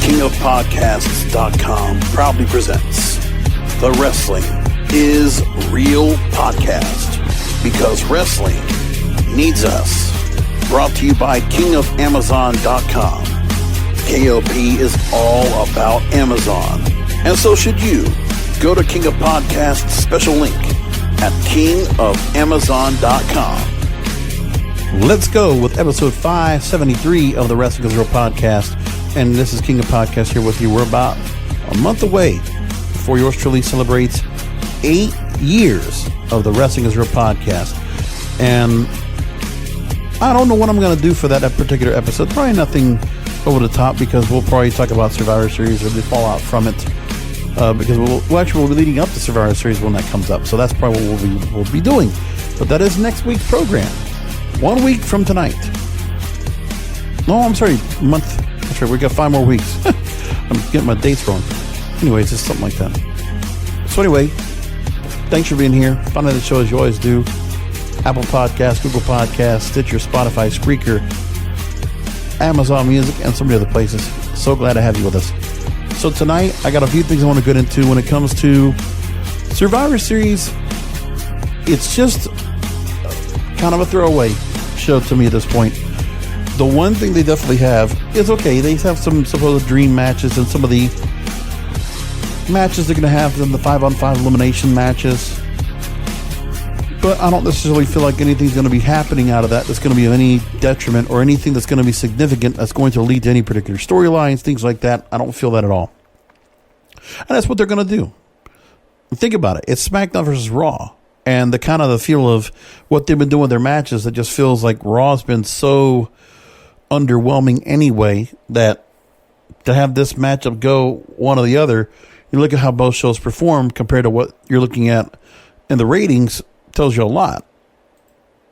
KingofPodcasts.com proudly presents The Wrestling is Real Podcast, because wrestling needs us. Brought to you by KingofAmazon.com. KOP is all about Amazon, and so should you. Go to King of Podcasts' special link at KingofAmazon.com. Let's go with episode 573 of the Wrestling is Real Podcast. And this is King of Podcasts here with you. We're about a month away before yours truly celebrates 8 years of the Wrestling is Real Podcast. And I don't know what I'm going to do for that particular episode. Probably nothing over the top, because we'll probably talk about Survivor Series or the fallout from it. Because we'll be leading up to Survivor Series when that comes up. So that's probably what we'll be doing. But that is next week's program. 1 week from tonight. No, I'm sorry, month. That's right, we got 5 more weeks. I'm getting my dates wrong. Anyways, it's something like that. So anyway, thanks for being here. Finding the show as you always do. Apple Podcasts, Google Podcasts, Stitcher, Spotify, Spreaker, Amazon Music, and so many other places. So glad to have you with us. So tonight, I got a few things I want to get into when it comes to Survivor Series. It's just kind of a throwaway show to me at this point. The one thing they definitely have is, okay, they have some supposed dream matches, and some of the matches they're going to have in the 5-on-5 elimination matches. But I don't necessarily feel like anything's going to be happening out of that that's going to be of any detriment, or anything that's going to be significant that's going to lead to any particular storylines, things like that. I don't feel that at all. And that's what they're going to do. Think about it. It's SmackDown versus Raw. And the kind of the feel of what they've been doing with their matches, it just feels like Raw's been so underwhelming anyway, that to have this matchup go one or the other, you look at how both shows perform compared to what you're looking at in the ratings, tells you a lot.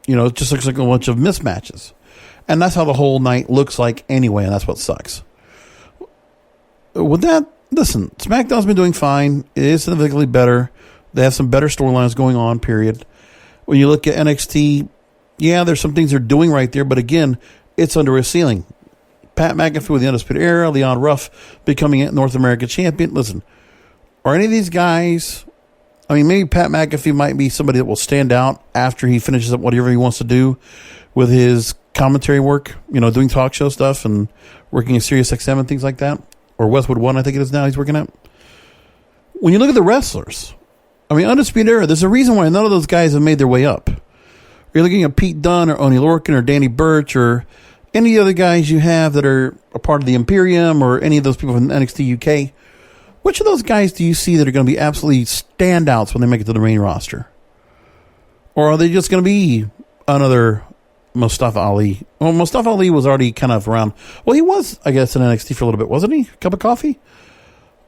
You know, it just looks like a bunch of mismatches. And that's how the whole night looks like anyway, and that's what sucks. With that, listen, SmackDown's been doing fine. It is significantly better. They have some better storylines going on, period. When you look at NXT, yeah, there's some things they're doing right there, but again, it's under a ceiling. Pat McAfee with the Undisputed Era, Leon Ruff becoming North American champion. Listen, are any of these guys, I mean, maybe Pat McAfee might be somebody that will stand out after he finishes up whatever he wants to do with his commentary work, you know, doing talk show stuff and working at Sirius XM and things like that. Or Westwood One, I think it is now he's working at. When you look at the wrestlers, I mean, Undisputed Era, there's a reason why none of those guys have made their way up. You're looking at Pete Dunne or Oney Lorcan or Danny Burch or any other guys you have that are a part of the Imperium, or any of those people from NXT UK. Which of those guys do you see that are going to be absolutely standouts when they make it to the main roster? Or are they just going to be another Mustafa Ali? Well, Mustafa Ali was already kind of around. Well, he was, I guess, in NXT for a little bit, wasn't he? A cup of coffee?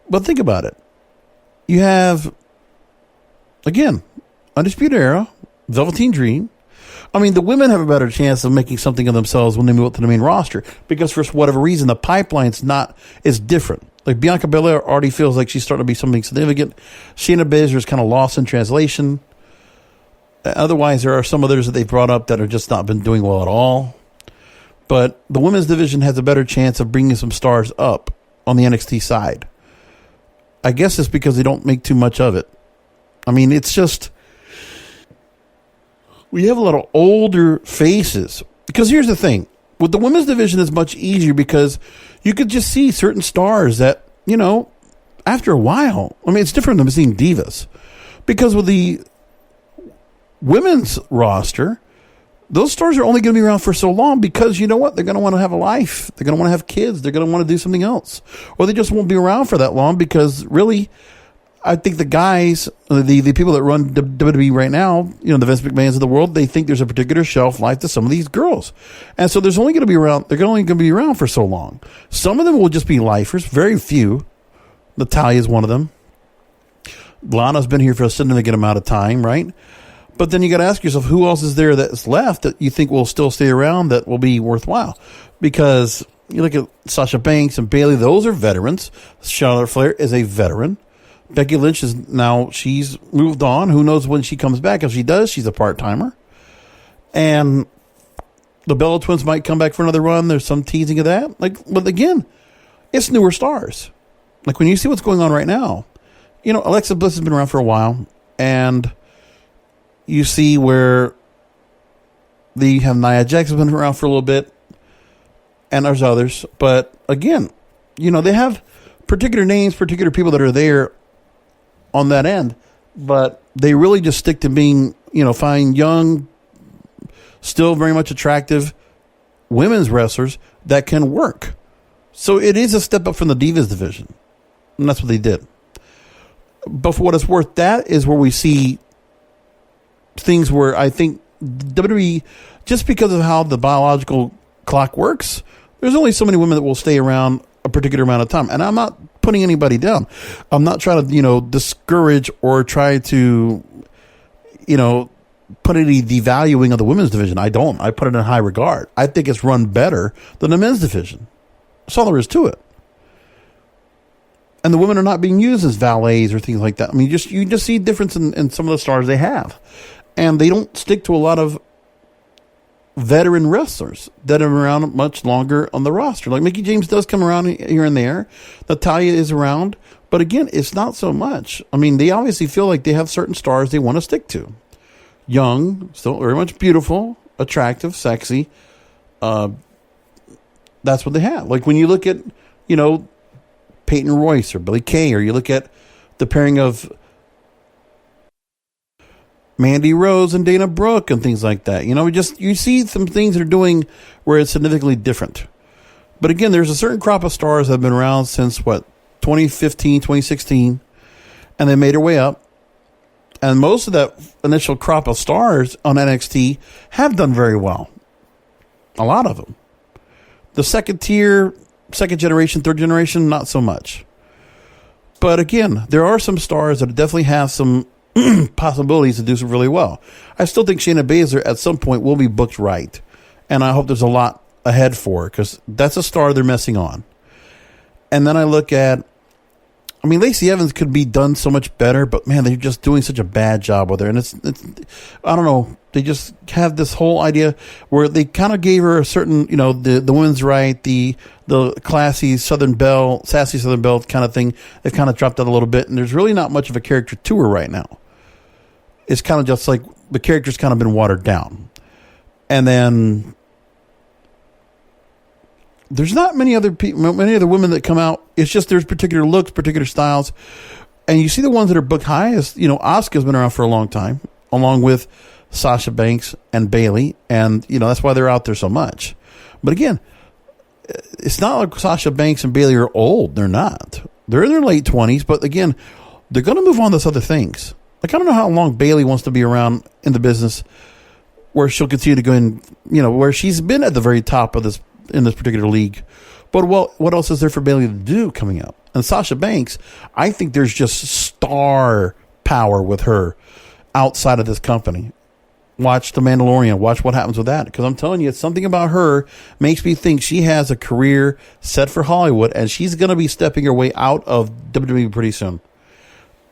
But think about it. You have, again, Undisputed Era, Velveteen Dream. I mean, the women have a better chance of making something of themselves when they move up to the main roster, because for whatever reason, the pipeline's is different. Like Bianca Belair already feels like she's starting to be something significant. Shayna Baszler is kind of lost in translation. Otherwise, there are some others that they've brought up that have just not been doing well at all. But the women's division has a better chance of bringing some stars up on the NXT side. I guess it's because they don't make too much of it. I mean, it's just, we have a lot of older faces. Because here's the thing. With the women's division, it's much easier because you could just see certain stars that, you know, after a while, I mean, it's different than seeing divas. Because with the women's roster, those stars are only going to be around for so long, because you know what? They're going to want to have a life. They're going to want to have kids. They're going to want to do something else. Or they just won't be around for that long, because really, I think the guys, the people that run WWE right now, you know, the Vince McMahons of the world, they think there's a particular shelf life to some of these girls. And so there's only going to be around, they're only going to be around for so long. Some of them will just be lifers, very few. Natalia's one of them. Lana's been here for a significant amount of time, right? But then you got to ask yourself, who else is there that's left that you think will still stay around that will be worthwhile? Because you look at Sasha Banks and Bayley, those are veterans. Charlotte Flair is a veteran. Becky Lynch is now, she's moved on. Who knows when she comes back? If she does, she's a part-timer. And the Bella Twins might come back for another run. There's some teasing of that. But again, it's newer stars. Like when you see what's going on right now, Alexa Bliss has been around for a while, and you see where you have Nia Jax has been around for a little bit, and there's others. But again, they have particular names, particular people that are there on that end, but they really just stick to being, fine, young, still very much attractive women's wrestlers that can work. So it is a step up from the Divas division, and that's what they did. But for what it's worth, that is where we see things where I think WWE, just because of how the biological clock works, there's only so many women that will stay around a particular amount of time. And I'm not putting anybody down. I'm not trying to, discourage or try to, put any devaluing of the women's division. I don't. I put it in high regard. I think it's run better than the men's division. That's all there is to it. And the women are not being used as valets or things like that. I mean, you just see a difference in some of the stars they have. And they don't stick to a lot of veteran wrestlers that are around much longer on the roster. Like Mickie James does come around here and there. Natalya is around. But again, it's not so much. I mean, they obviously feel like they have certain stars they want to stick to. Young, still very much beautiful, attractive, sexy. That's what they have. Like when you look at, Peyton Royce or Billie Kay, or you look at the pairing of Mandy Rose and Dana Brooke and things like that. You see some things that are doing where it's significantly different. But again, there's a certain crop of stars that have been around since 2015, 2016, and they made their way up. And most of that initial crop of stars on NXT have done very well. A lot of them. The second tier, second generation, third generation, not so much. But again, there are some stars that definitely have some possibilities to do some really well. I still think Shayna Baszler at some point will be booked right. And I hope there's a lot ahead for her, because that's a star they're messing on. And then I look at, Lacey Evans could be done so much better, but man, they're just doing such a bad job with her. And it's I don't know. They just have this whole idea where they kind of gave her a certain, the women's right, the classy Southern Belle, sassy Southern Belle kind of thing. They've kind of dropped that a little bit, and there's really not much of a character to her right now. It's kind of just like the character's kind of been watered down. And then there's not many other women that come out. It's just there's particular looks, particular styles. And you see the ones that are booked highest. Asuka's been around for a long time, along with Sasha Banks and Bayley. And, that's why they're out there so much. But again, it's not like Sasha Banks and Bayley are old. They're not. They're in their late 20s. But again, they're going to move on to other things. Like, I don't know how long Bayley wants to be around in the business where she'll continue to go in, where she's been at the very top of this, in this particular league. But what else is there for Bayley to do coming up? And Sasha Banks, I think there's just star power with her outside of this company. Watch The Mandalorian. Watch what happens with that. Because I'm telling you, something about her makes me think she has a career set for Hollywood, and she's going to be stepping her way out of WWE pretty soon.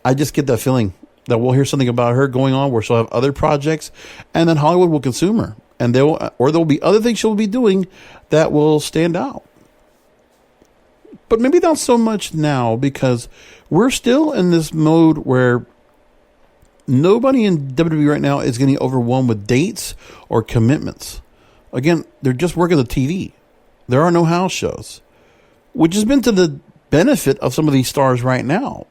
I just get that feeling that we'll hear something about her going on where she'll have other projects, and then Hollywood will consume her. And there'll be other things she'll be doing that will stand out. But maybe not so much now, because we're still in this mode where nobody in WWE right now is getting overwhelmed with dates or commitments. Again, they're just working the TV. There are no house shows, which has been to the benefit of some of these stars right now.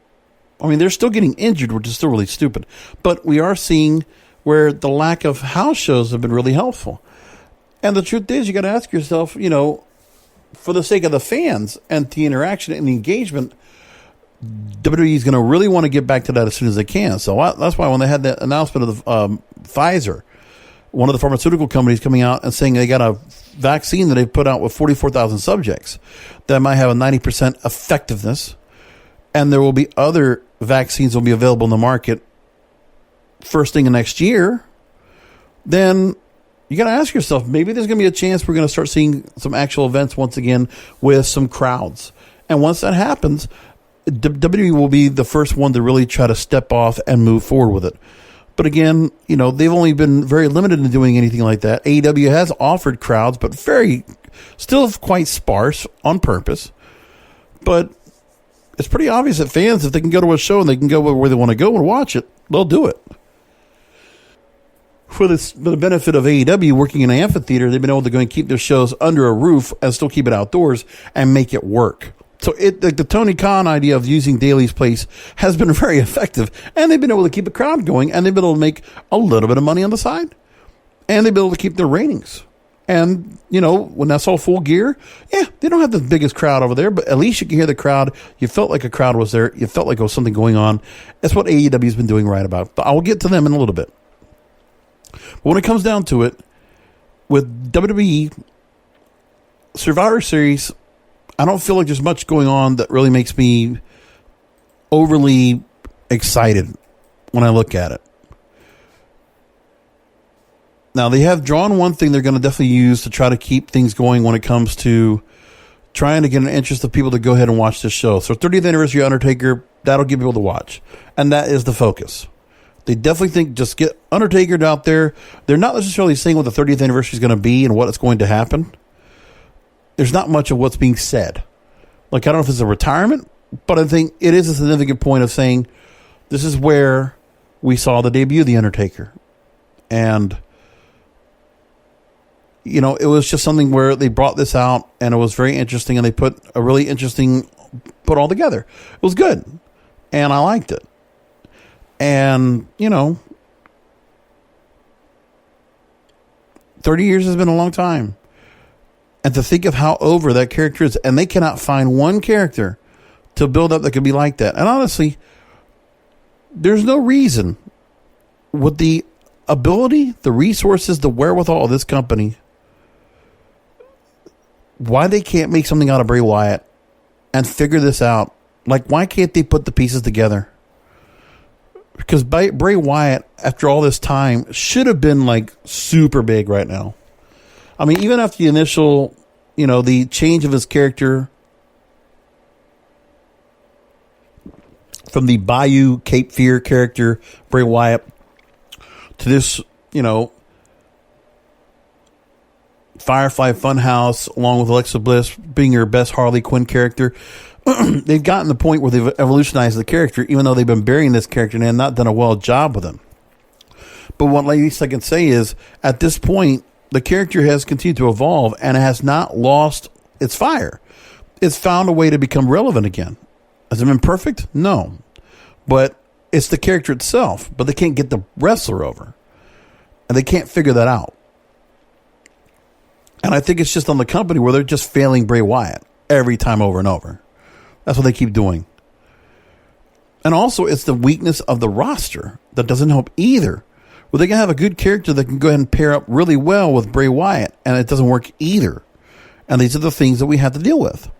They're still getting injured, which is still really stupid. But we are seeing where the lack of house shows have been really helpful. And the truth is, you got to ask yourself, for the sake of the fans and the interaction and the engagement, WWE is going to really want to get back to that as soon as they can. So that's why when they had the announcement of Pfizer, one of the pharmaceutical companies coming out and saying they got a vaccine that they put out with 44,000 subjects that might have a 90% effectiveness, and there will be other vaccines that will be available in the market first thing in next year, then you got to ask yourself, maybe there's going to be a chance we're going to start seeing some actual events once again with some crowds. And once that happens, WWE will be the first one to really try to step off and move forward with it. But again, they've only been very limited in doing anything like that. AEW has offered crowds, but still quite sparse on purpose. But it's pretty obvious that fans, if they can go to a show and they can go where they want to go and watch it, they'll do it. For the benefit of AEW working in an amphitheater, they've been able to go and keep their shows under a roof and still keep it outdoors and make it work. So the Tony Khan idea of using Daly's place has been very effective, and they've been able to keep a crowd going, and they've been able to make a little bit of money on the side, and they've been able to keep their ratings. And, when that's all full gear, they don't have the biggest crowd over there, but at least you can hear the crowd. You felt like a crowd was there. You felt like there was something going on. That's what AEW's been doing right about. But I will get to them in a little bit. But when it comes down to it, with WWE Survivor Series, I don't feel like there's much going on that really makes me overly excited when I look at it. Now, they have drawn one thing they're going to definitely use to try to keep things going when it comes to trying to get an interest of people to go ahead and watch this show. So 30th anniversary Undertaker, that'll get people to watch. And that is the focus. They definitely think just get Undertaker out there. They're not necessarily saying what the 30th anniversary is going to be and what it's going to happen. There's not much of what's being said. Like, I don't know if it's a retirement, but I think it is a significant point of saying this is where we saw the debut of The Undertaker. And, it was just something where they brought this out and it was very interesting, and they put a really interesting put all together. It was good. And I liked it. And, 30 years has been a long time. And to think of how over that character is, and they cannot find one character to build up that could be like that. And honestly, there's no reason with the ability, the resources, the wherewithal of this company, why they can't make something out of Bray Wyatt and figure this out. Like, why can't they put the pieces together? Because Bray Wyatt, after all this time, should have been like super big right now. I mean, even after the initial, the change of his character from the Bayou Cape Fear character, Bray Wyatt, to this, Firefly Funhouse, along with Alexa Bliss being your best Harley Quinn character. They've gotten to the point where they've evolutionized the character, even though they've been burying this character and have not done a well job with him. But what at least I can say is, at this point, the character has continued to evolve and has not lost its fire. It's found a way to become relevant again. Has it been perfect? No. But it's the character itself. But they can't get the wrestler over. And they can't figure that out. And I think it's just on the company where they're just failing Bray Wyatt every time over and over. That's what they keep doing. And also, it's the weakness of the roster that doesn't help either. Well, they can have a good character that can go ahead and pair up really well with Bray Wyatt, and it doesn't work either. And these are the things that we have to deal with.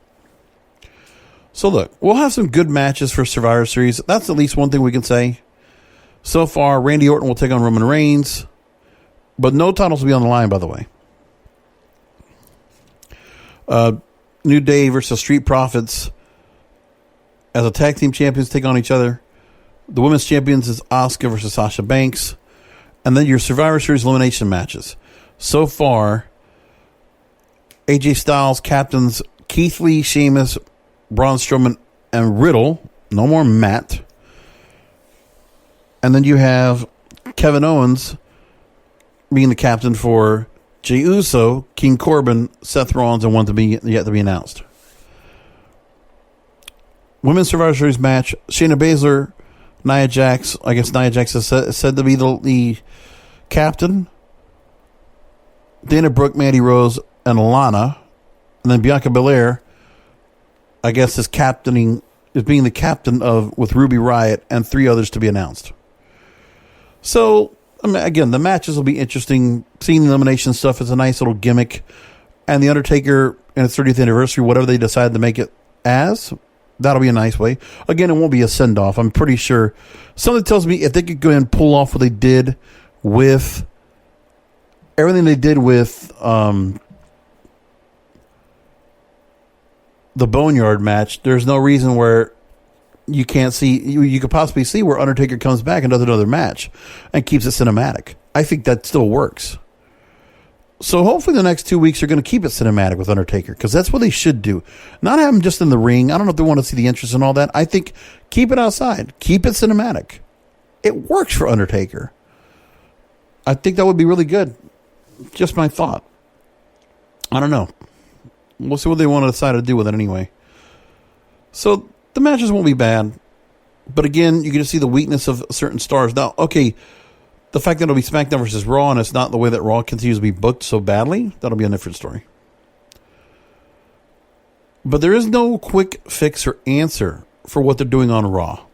So look, we'll have some good matches for Survivor Series. That's at least one thing we can say. So far, Randy Orton will take on Roman Reigns, but no titles will be on the line, by the way. New Day versus Street Profits as a tag team champions take on each other. The women's champions is Asuka versus Sasha Banks. And then your Survivor Series elimination matches. So far, AJ Styles captains Keith Lee, Sheamus, Braun Strowman, and Riddle. No more Matt. And then you have Kevin Owens being the captain for Jey Uso, King Corbin, Seth Rollins, and one yet to be announced. Women's Survivor Series match, Shayna Baszler, Nia Jax. I guess Nia Jax is said to be the captain. Dana Brooke, Mandy Rose, and Lana. And then Bianca Belair, I guess, is being the captain with Ruby Riott and 3 others to be announced. So, I mean, again, the matches will be interesting. Seeing the elimination stuff is a nice little gimmick. And The Undertaker and its 30th anniversary, whatever they decide to make it as, that'll be a nice way. Again, it won't be a send-off. I'm pretty sure. Something tells me if they could go ahead and pull off what they did with everything they did with the Boneyard match, there's no reason where you can't see, you could possibly see where Undertaker comes back and does another match and keeps it cinematic. I think that still works. So hopefully the next 2 weeks are going to keep it cinematic with Undertaker, because that's what they should do. Not have him just in the ring. I don't know if they want to see the entrance and all that. I think keep it outside. Keep it cinematic. It works for Undertaker. I think that would be really good. Just my thought. I don't know. We'll see what they want to decide to do with it anyway. So the matches won't be bad. But again, you can just see the weakness of certain stars. Now, okay, the fact that it'll be SmackDown versus Raw and it's not the way that Raw continues to be booked so badly, that'll be a different story. But there is no quick fix or answer for what they're doing on Raw.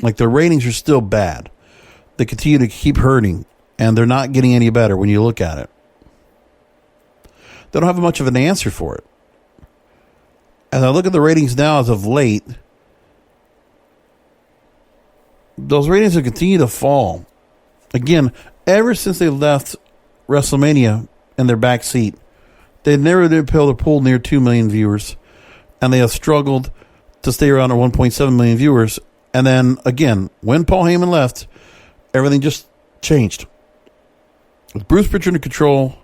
Like, their ratings are still bad. They continue to keep hurting, and they're not getting any better when you look at it. They don't have much of an answer for it. As I look at the ratings now as of late, those ratings have continued to fall. Again, ever since they left WrestleMania in their back seat, they've never been able to pull near 2 million viewers, and they have struggled to stay around at 1.7 million viewers. And then, again, when Paul Heyman left, everything just changed. With Bruce Pritchard in control,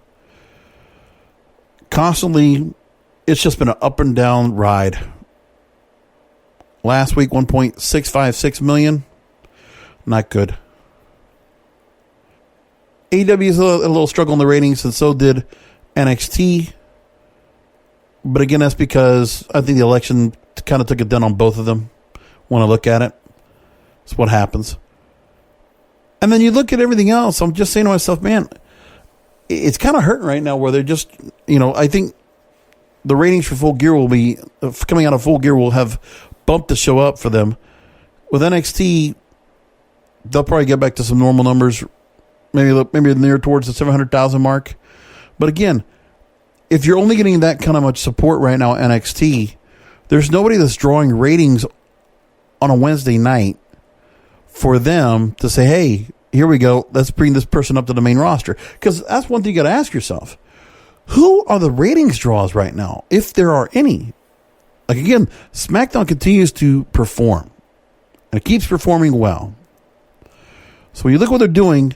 constantly, it's just been an up and down ride. Last week, 1.656 million. Not good. AEW is a little struggle in the ratings, and so did NXT. But again, that's because I think the election kind of took it down on both of them when I look at it. That's what happens. And then you look at everything else. I'm just saying to myself, man, it's kind of hurting right now where they're just, I think the ratings for Full Gear will be, coming out of Full Gear will have bumped the show up for them. With NXT, they'll probably get back to some normal numbers. Maybe near towards the 700,000 mark. But again, if you're only getting that kind of much support right now at NXT, there's nobody that's drawing ratings on a Wednesday night for them to say, hey, here we go, let's bring this person up to the main roster. Because that's one thing you got to ask yourself. Who are the ratings draws right now, if there are any? Like, again, SmackDown continues to perform. And it keeps performing well. So when you look what they're doing,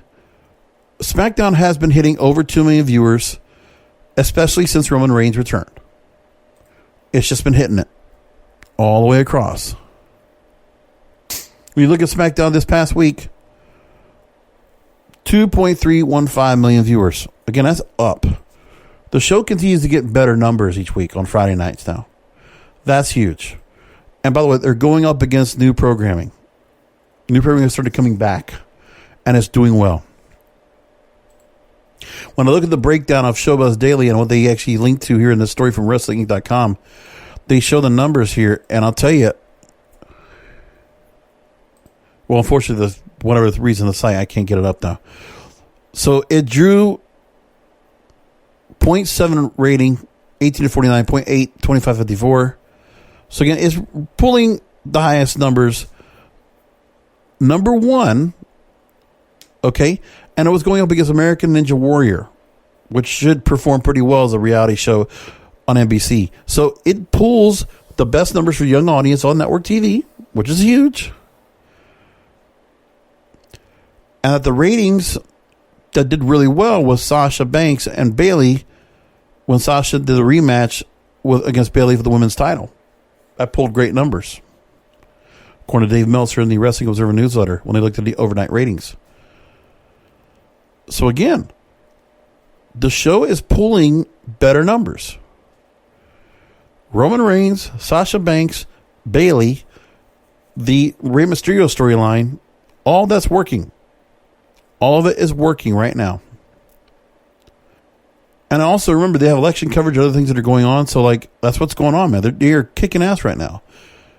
SmackDown has been hitting over 2 million viewers, especially since Roman Reigns returned. It's just been hitting it all the way across. When you look at SmackDown this past week, 2.315 million viewers. Again, that's up. The show continues to get better numbers each week on Friday nights now. That's huge. And by the way, they're going up against new programming. New programming has started coming back, and it's doing well. When I look at the breakdown of Showbuzz Daily and what they actually link to here in this story from WrestlingInc.com, they show the numbers here, and I'll tell you, well, unfortunately, whatever the reason the site, I can't get it up now. So it drew 0.7 rating, 18 to 49, 0.8, 25-54. So again, it's pulling the highest numbers. Number one, okay, and it was going up against American Ninja Warrior, which should perform pretty well as a reality show on NBC. So it pulls the best numbers for young audience on network TV, which is huge. And that the ratings that did really well was Sasha Banks and Bayley when Sasha did a rematch against Bayley for the women's title. That pulled great numbers, according to Dave Meltzer in the Wrestling Observer newsletter when they looked at the overnight ratings. So again, the show is pulling better numbers. Roman Reigns, Sasha Banks, Bayley, the Rey Mysterio storyline, all that's working. All of it is working right now. And also remember, they have election coverage, other things that are going on. So, like, that's what's going on, man. They're kicking ass right now.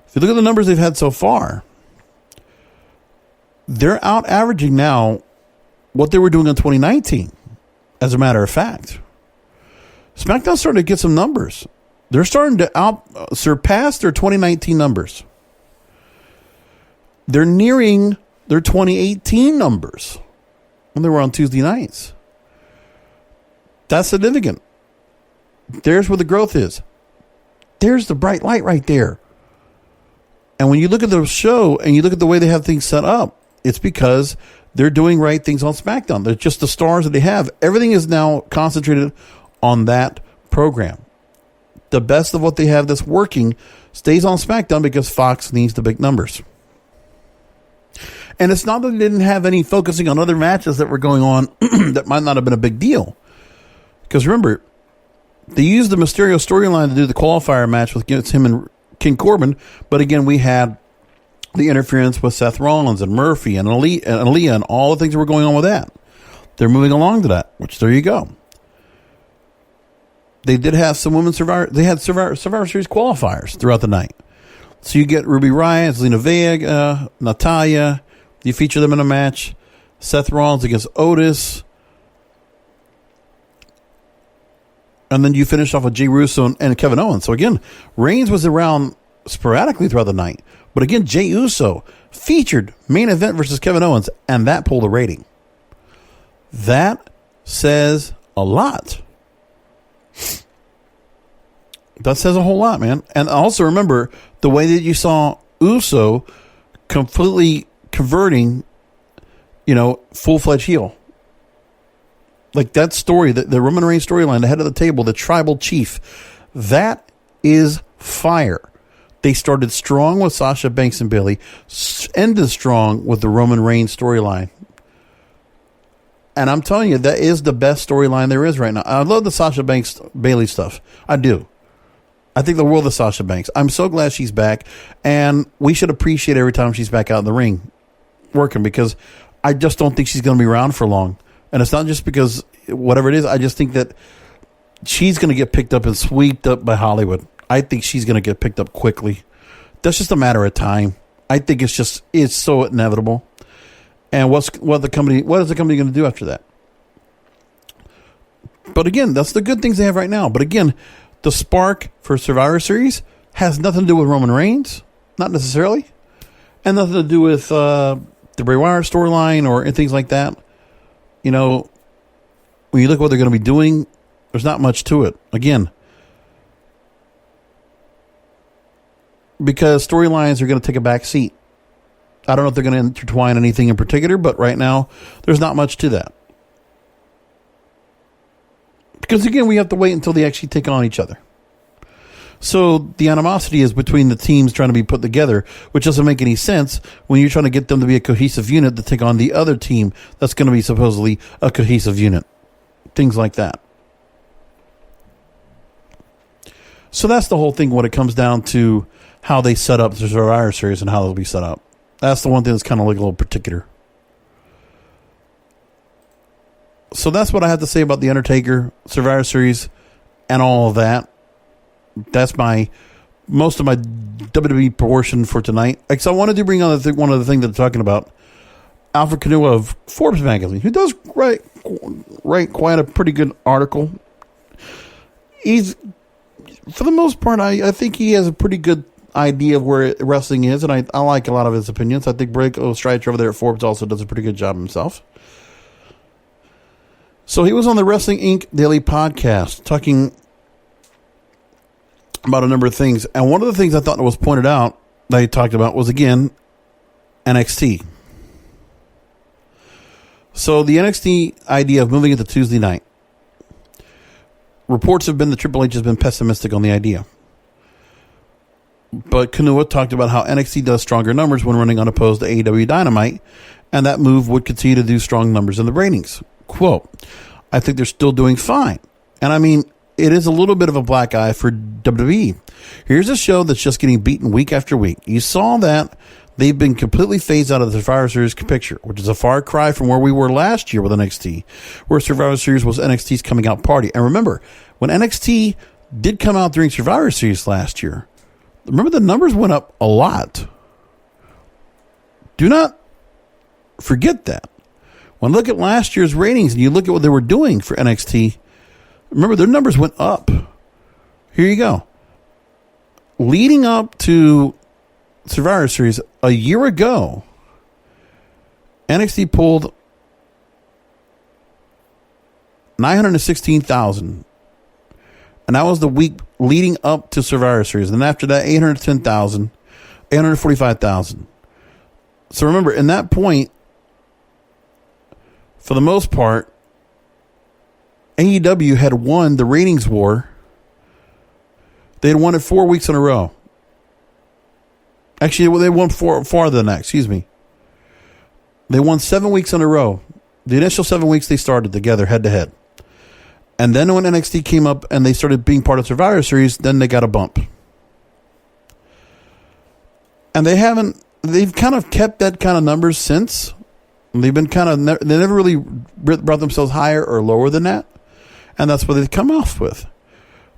If you look at the numbers they've had so far, they're out averaging now what they were doing in 2019, as a matter of fact. SmackDown's starting to get some numbers. They're starting to surpass their 2019 numbers. They're nearing their 2018 numbers when they were on Tuesday nights. That's significant. There's where the growth is. There's the bright light right there. And when you look at the show and you look at the way they have things set up, It's because they're doing right things on SmackDown. They're just the stars that they have. Everything is now concentrated on that program. The best of what they have that's working stays on SmackDown because Fox needs the big numbers. And it's not that they didn't have any focusing on other matches that were going on that might not have been a big deal. Because remember, they used the Mysterio storyline to do the qualifier match against him and King Corbin. But again, we had the interference with Seth Rollins and Murphy and Aaliyah and all the things that were going on with that. They're moving along to that, which there you go. They did have some women's Survivor. They had Survivor Series qualifiers throughout the night. So you get Ruby Riott, Zelina Vega, Natalya. You feature them in a match. Seth Rollins against Otis. And then you finish off with Jey Uso and Kevin Owens. So again, Reigns was around sporadically throughout the night. But again, Jey Uso featured main event versus Kevin Owens, and that pulled a rating. That says a lot. That says a whole lot, man. And also remember the way that you saw Uso completely converting, full-fledged heel. Like that story, the Roman Reigns storyline, the head of the table, the tribal chief, that is fire. They started strong with Sasha Banks and Bayley, ended strong with the Roman Reigns storyline. And I'm telling you, that is the best storyline there is right now. I love the Sasha Banks Bayley stuff. I do. I think the world of Sasha Banks. I'm so glad she's back, and we should appreciate every time she's back out in the ring working, because I just don't think she's going to be around for long. And it's not just because whatever it is. I just think that she's going to get picked up and swept up by Hollywood. I think she's going to get picked up quickly. That's just a matter of time. I think it's so inevitable. And what is the company going to do after that? But again, that's the good things they have right now. But again, the spark for Survivor Series has nothing to do with Roman Reigns, not necessarily, and nothing to do with the Bray Wyatt storyline or things like that. When you look at what they're going to be doing, there's not much to it. Again, because storylines are going to take a back seat. I don't know if they're going to intertwine anything in particular, but right now, there's not much to that. Because again, we have to wait until they actually take on each other. So the animosity is between the teams trying to be put together, which doesn't make any sense when you're trying to get them to be a cohesive unit to take on the other team that's going to be supposedly a cohesive unit. Things like that. So that's the whole thing when it comes down to how they set up the Survivor Series and how they'll be set up. That's the one thing that's kind of like a little particular. So that's what I have to say about the Undertaker Survivor Series and all of that. That's most of my WWE portion for tonight. Because I wanted to bring on one of the things that they're talking about. Alfred Konuwa of Forbes magazine, who does write quite a pretty good article. He's, for the most part, I think he has a pretty good idea of where wrestling is, and I like a lot of his opinions. I think Blake O'Strider over there at Forbes also does a pretty good job himself. So he was on the Wrestling Inc. Daily Podcast talking about a number of things, and one of the things I thought was pointed out that he talked about was, again, NXT. So the NXT idea of moving it to Tuesday night. Reports have been that Triple H has been pessimistic on the idea. But Konuwa talked about how NXT does stronger numbers when running unopposed to AEW Dynamite, and that move would continue to do strong numbers in the ratings. Quote, I think they're still doing fine. And I mean, it is a little bit of a black eye for WWE. Here's a show that's just getting beaten week after week. You saw that they've been completely phased out of the Survivor Series picture, which is a far cry from where we were last year with NXT, where Survivor Series was NXT's coming out party. And remember, when NXT did come out during Survivor Series last year, remember the numbers went up a lot. Do not forget that. When you look at last year's ratings and you look at what they were doing for NXT, remember their numbers went up. Here you go. Leading up to Survivor Series a year ago, NXT pulled 916,000. And that was the week leading up to Survivor Series. And then after that, 810,000, 845,000. So remember, in that point, for the most part, AEW had won the ratings war. They had won it 4 weeks in a row. Actually, they won farther than that. Excuse me. They won 7 weeks in a row. The initial 7 weeks they started together, head to head. And then when NXT came up and they started being part of Survivor Series, then they got a bump. And they've kind of kept that kind of numbers since. They've been they never really brought themselves higher or lower than that. And that's what they've come off with.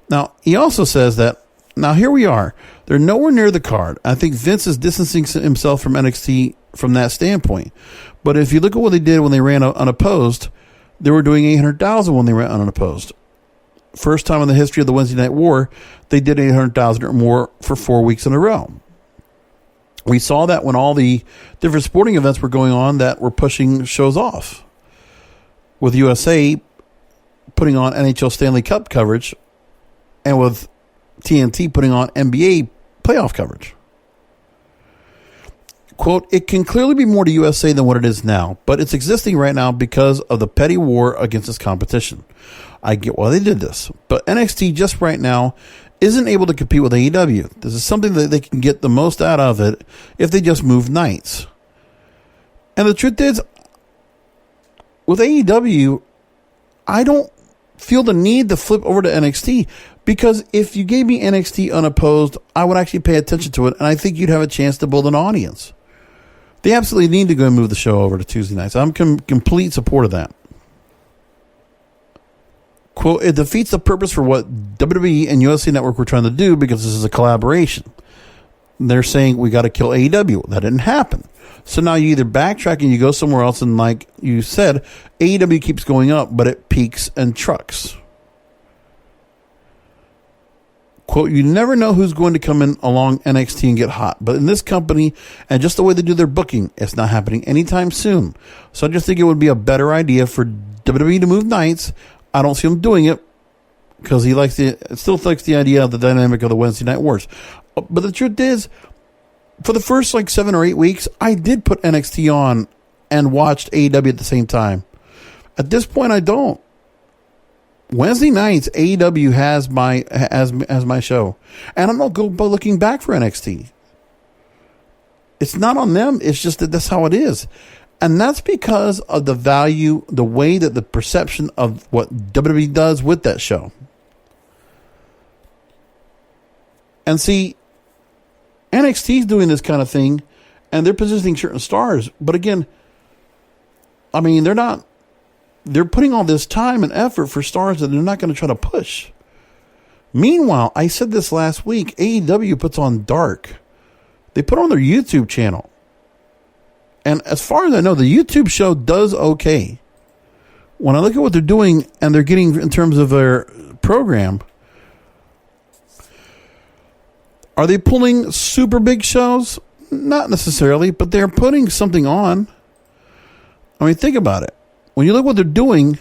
Now, he also says that, now here we are. They're nowhere near the card. I think Vince is distancing himself from NXT from that standpoint. But if you look at what they did when they ran unopposed, they were doing 800,000 when they ran unopposed. First time in the history of the Wednesday Night War, they did 800,000 or more for 4 weeks in a row. We saw that when all the different sporting events were going on that were pushing shows off. With USA putting on NHL Stanley Cup coverage, and with TNT putting on NBA playoff coverage. Quote, it can clearly be more to USA than what it is now, but it's existing right now because of the petty war against its competition. I get why they did this, but NXT just right now isn't able to compete with AEW. This is something that they can get the most out of it if they just move nights. And the truth is, with AEW, I don't feel the need to flip over to NXT, because if you gave me NXT unopposed, I would actually pay attention to it, and I think you'd have a chance to build an audience. They absolutely need to go and move the show over to Tuesday nights. I'm complete support of that. Quote, it defeats the purpose for what WWE and USA Network were trying to do because this is a collaboration. They're saying we got to kill AEW. That didn't happen. So now you either backtrack and you go somewhere else, and like you said, AEW keeps going up, but it peaks and trucks. Quote, you never know who's going to come in along NXT and get hot. But in this company, and just the way they do their booking, it's not happening anytime soon. So I just think it would be a better idea for WWE to move nights. I don't see him doing it because he still likes the idea of the dynamic of the Wednesday Night Wars. But the truth is, for the first 7 or 8 weeks, I did put NXT on and watched AEW at the same time. At this point, I don't. Wednesday nights, AEW has my show. And I'm not looking back for NXT. It's not on them. It's just that that's how it is. And that's because of the value, the way that the perception of what WWE does with that show. And see, NXT's doing this kind of thing, and they're positioning certain stars. But again, I mean, they're putting all this time and effort for stars that they're not going to try to push. Meanwhile, I said this last week, AEW puts on Dark. They put on their YouTube channel. And as far as I know, the YouTube show does okay. When I look at what they're doing and they're getting in terms of their program, are they pulling super big shows? Not necessarily, but they're putting something on. I mean, think about it. When you look at what they're doing,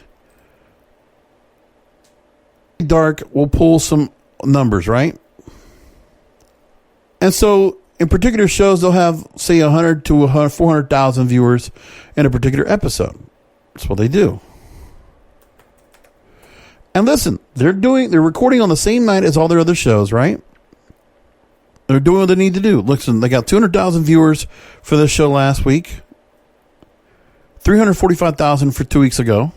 Dark will pull some numbers, right? And so in particular shows, they'll have, say, 100 to 400,000 viewers in a particular episode. That's what they do. And listen, they're recording on the same night as all their other shows, right? They're doing what they need to do. Listen, they got 200,000 viewers for this show last week. 345,000 for 2 weeks ago.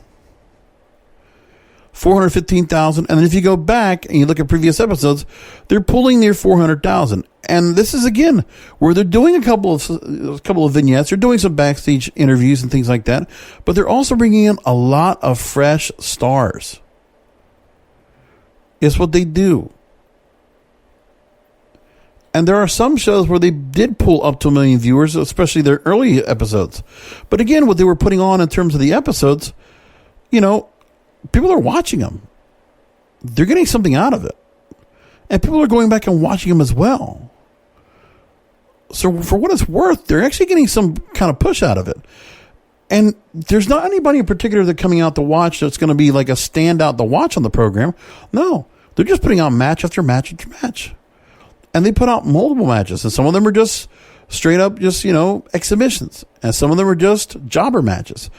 415,000. And then if you go back and you look at previous episodes, they're pulling near 400,000. And this is, again, where they're doing a couple of vignettes. They're doing some backstage interviews and things like that. But they're also bringing in a lot of fresh stars. It's what they do. And there are some shows where they did pull up to 1 million viewers, especially their early episodes. But again, what they were putting on in terms of the episodes, people are watching them. They're getting something out of it. And people are going back and watching them as well. So for what it's worth, they're actually getting some kind of push out of it. And there's not anybody in particular that's coming out to watch that's going to be like a standout to watch on the program. No, they're just putting out match after match after match. And they put out multiple matches. And some of them are just straight up just, exhibitions. And some of them are just jobber matches.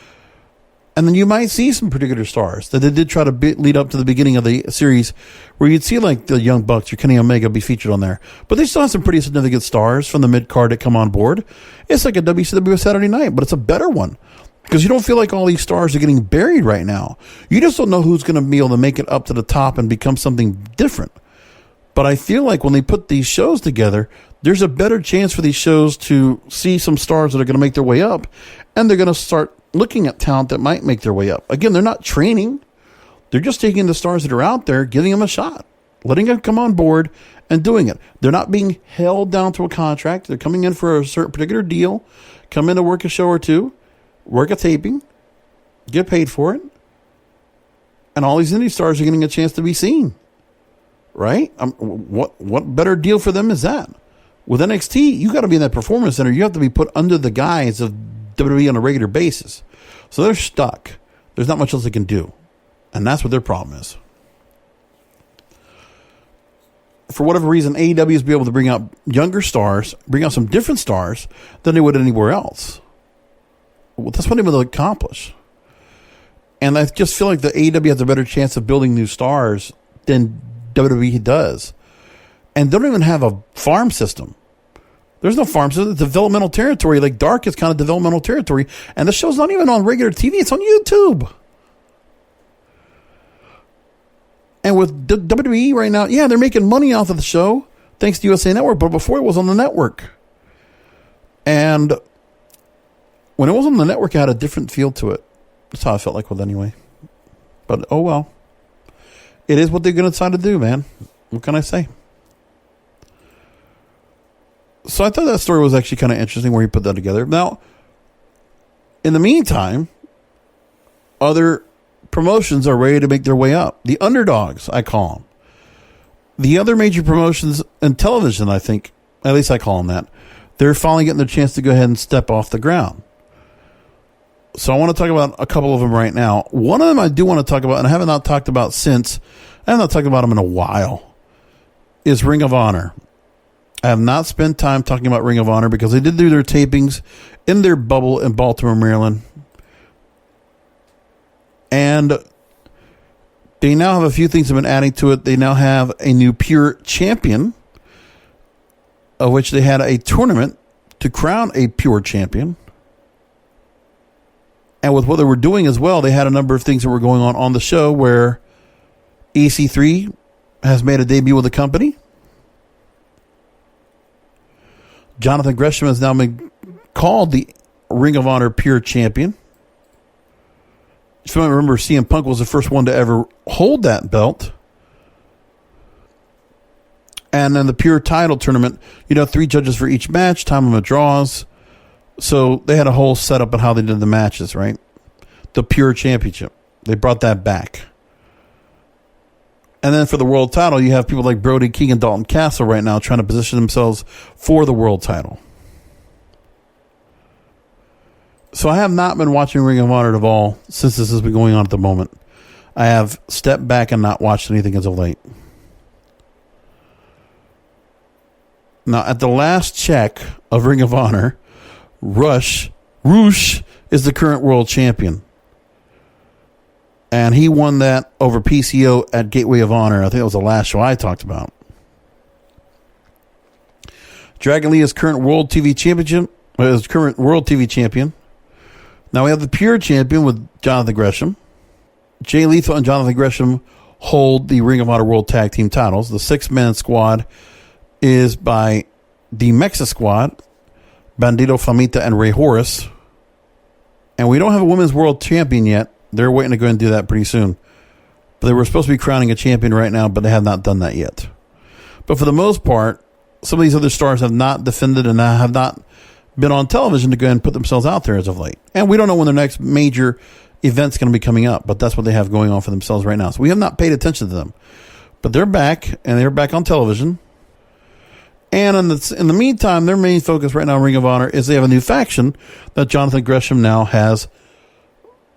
And then you might see some particular stars that they did try to lead up to the beginning of the series where you'd see like the Young Bucks or Kenny Omega be featured on there. But they still have some pretty significant stars from the mid-card that come on board. It's like a WCW Saturday night, but it's a better one because you don't feel like all these stars are getting buried right now. You just don't know who's going to be able to make it up to the top and become something different. But I feel like when they put these shows together, there's a better chance for these shows to see some stars that are going to make their way up, and they're going to start looking at talent that might make their way up. Again, they're not training. They're just taking the stars that are out there, giving them a shot, letting them come on board and doing it. They're not being held down to a contract. They're coming in for a certain particular deal, come in to work a show or two, work a taping, get paid for it, and all these indie stars are getting a chance to be seen. Right? What better deal for them is that? With NXT, you got to be in that performance center. You have to be put under the guise of WWE on a regular basis. So they're stuck. There's not much else they can do. And that's what their problem is. For whatever reason, AEW is be able to bring out younger stars, bring out some different stars than they would anywhere else. Well, that's what they would accomplish. And I just feel like the AEW has a better chance of building new stars than WWE does. And they don't even have a farm system. There's no farm system. It's developmental territory. Like Dark is kind of developmental territory. And the show's not even on regular TV. It's on YouTube. And with WWE right now, yeah, they're making money off of the show thanks to USA Network. But before it was on the network. And when it was on the network, it had a different feel to it. That's how I felt like with it anyway. But oh well. It is what they're going to decide to do, man. What can I say? So I thought that story was actually kind of interesting where he put that together. Now, in the meantime, other promotions are ready to make their way up. The underdogs, I call them. The other major promotions in television, I think, at least I call them that, they're finally getting their chance to go ahead and step off the ground. So I want to talk about a couple of them right now. One of them I do want to talk about, and I have not talked about since, I have not talked about them in a while, is Ring of Honor. I have not spent time talking about Ring of Honor because they did do their tapings in their bubble in Baltimore, Maryland. And they now have a few things that have been adding to it. They now have a new pure champion, of which they had a tournament to crown a pure champion. And with what they were doing as well, they had a number of things that were going on the show where EC3 has made a debut with the company. Jonathan Gresham has now been called the Ring of Honor Pure Champion. If you remember, CM Punk was the first one to ever hold that belt. And then the Pure title tournament, 3 judges for each match, time limit draws. So they had a whole setup on how they did the matches, right? The Pure Championship. They brought that back. And then for the world title, you have people like Brody, King, and Dalton Castle right now trying to position themselves for the world title. So I have not been watching Ring of Honor at all since this has been going on at the moment. I have stepped back and not watched anything as of late. Now, at the last check of Ring of Honor, Roosh is the current world champion. And he won that over PCO at Gateway of Honor. I think it was the last show I talked about. Dragon Lee is current world TV champion. Now we have the Pure champion with Jonathan Gresham. Jay Lethal and Jonathan Gresham hold the Ring of Honor World Tag Team titles. The 6-man squad is by the Mexa Squad, Bandito Famita and Rey Horus. And we don't have a women's world champion yet. They're waiting to go and do that pretty soon. But they were supposed to be crowning a champion right now, but they have not done that yet. But for the most part, some of these other stars have not defended and have not been on television to go and put themselves out there as of late. And we don't know when their next major event's going to be coming up, but that's what they have going on for themselves right now. So we have not paid attention to them. But they're back, and they're back on television. And in the meantime, their main focus right now in Ring of Honor is they have a new faction that Jonathan Gresham now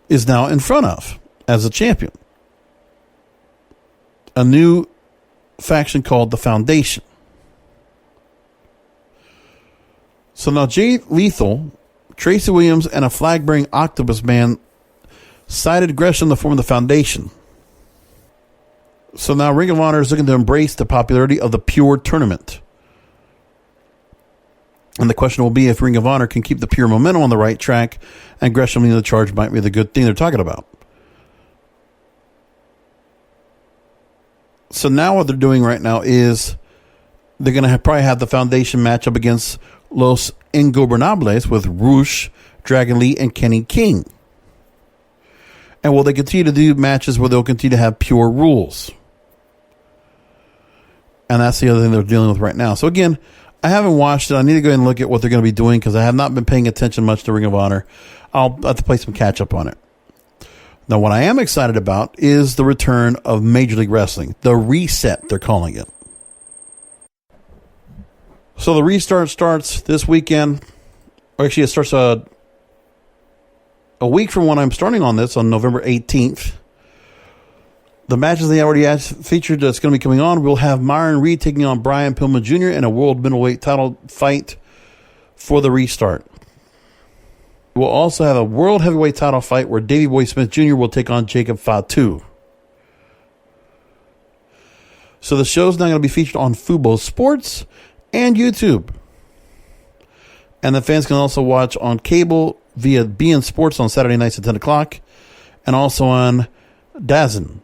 is now in front of as a champion. A new faction called the Foundation. So now Jay Lethal, Tracy Williams, and a flag-bearing Octopus Man cited Gresham in the form of the Foundation. So now Ring of Honor is looking to embrace the popularity of the Pure tournament. And the question will be if Ring of Honor can keep the Pure momentum on the right track, and Gresham leading the charge might be the good thing they're talking about. So now what they're doing right now is they're going to probably have the Foundation match up against Los Ingobernables with Rush, Dragon Lee, and Kenny King. And will they continue to do matches where they'll continue to have pure rules? And that's the other thing they're dealing with right now. So again, I haven't watched it. I need to go ahead and look at what they're going to be doing because I have not been paying attention much to Ring of Honor. I'll have to play some catch up on it. Now, what I am excited about is the return of Major League Wrestling. The reset, they're calling it. So the restart starts this weekend. Or actually, it starts a week from when I'm starting on this, on November 18th. The matches they already had featured that's going to be coming on, we'll have Myron Reed taking on Brian Pillman Jr. in a world middleweight title fight for the restart. We'll also have a world heavyweight title fight where Davey Boy Smith Jr. will take on Jacob Fatu. So the show's now going to be featured on Fubo Sports and YouTube. And the fans can also watch on cable via BN Sports on Saturday nights at 10 o'clock and also on DAZN.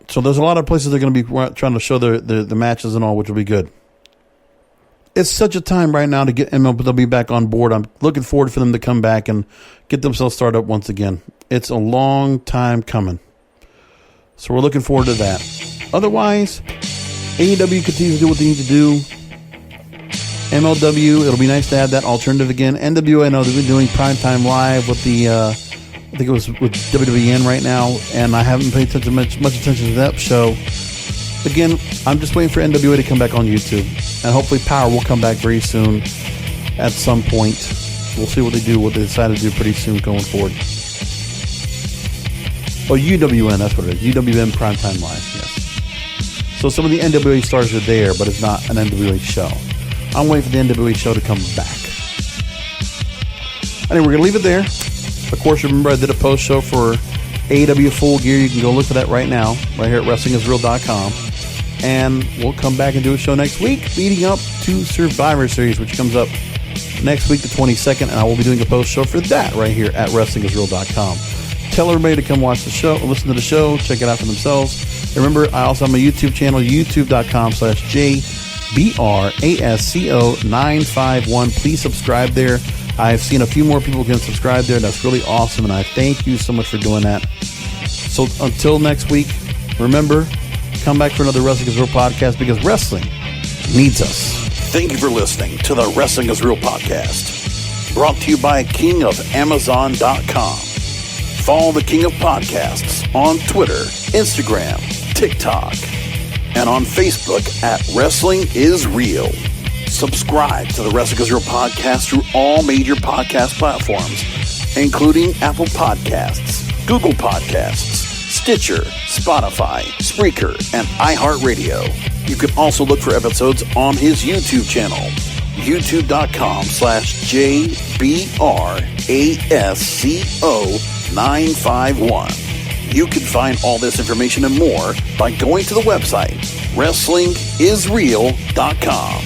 So there's a lot of places they're going to be trying to show the matches and all, which will be good. It's such a time right now to get MLW back on board. I'm looking forward for them to come back and get themselves started up once again. It's a long time coming. So we're looking forward to that. Otherwise, AEW continues to do what they need to do. MLW, it'll be nice to have that alternative again. NWA, I know they've been doing Primetime Live with the, I think it was with WWN right now, and I haven't paid much attention to that show. Again, I'm just waiting for NWA to come back on YouTube, and hopefully Power will come back very soon at some point. We'll see what they do, what they decide to do pretty soon going forward. Oh, UWN, that's what it is. UWN Primetime Live, yes. So some of the NWA stars are there, but it's not an NWA show. I'm waiting for the NWA show to come back. Anyway, we're going to leave it there. Of course, remember I did a post show for AEW Full Gear. You can go look for that right now, right here at WrestlingIsReal.com. And we'll come back and do a show next week, leading up to Survivor Series, which comes up next week, the 22nd. And I will be doing a post show for that right here at WrestlingIsReal.com. Tell everybody to come watch the show, listen to the show, check it out for themselves. Remember, I also have my YouTube channel, youtube.com/JBRASCO951. Please subscribe there. I've seen a few more people can subscribe there. That's really awesome, and I thank you so much for doing that. So until next week, remember, come back for another Wrestling is Real podcast because wrestling needs us. Thank you for listening to the Wrestling is Real podcast, brought to you by KingofAmazon.com. Follow the King of Podcasts on Twitter, Instagram, TikTok, and on Facebook at Wrestling is Real. Subscribe to the Wrestling is Real podcast through all major podcast platforms, including Apple Podcasts, Google Podcasts, Stitcher, Spotify, Spreaker, and iHeartRadio. You can also look for episodes on his YouTube channel, youtube.com/JBRASCO951. You can find all this information and more by going to the website, WrestlingIsReal.com.